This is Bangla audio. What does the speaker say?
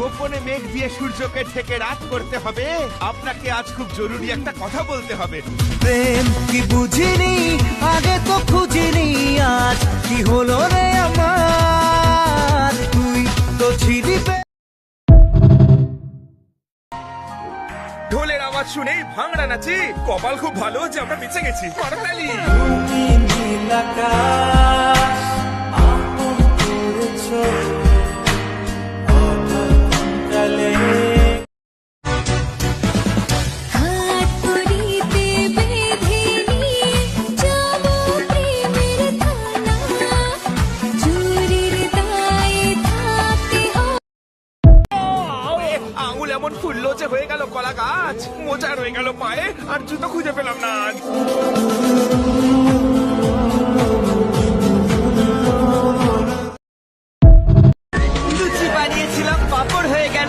গোপনে মেঘ দিয়ে সূর্যকে ঢেকে রাত করতে হবে। আপনাকে আজ খুব জরুরি একটা কথা বলতে হবে। প্রেম কি বুঝিনি, আগে তো খুঁজিনি, আজ কি হলো রে আমার, তুই তো ছিলি। ঢোলের আওয়াজ শুনেই ভাঙড়া নাচি। কপাল খুব ভালো যে আমরা বেঁচে গেছি। মারতালি। তুমি নীল আকাশ আপন করেছো, অথই কোনকালে। হাত করিতে বেঁধে নিয়ে যাব প্রেমের থানা, চুরির দায়ে থাকতে হবে। আঙুল এমন ফুললো যে হয়ে গেল কলা গাছ। মোজা রয়ে গেল পায়ে আর জুতো খুঁজে পেলাম না আজ। লুচি বানিয়েছিলাম, পাপড় হয়ে গেল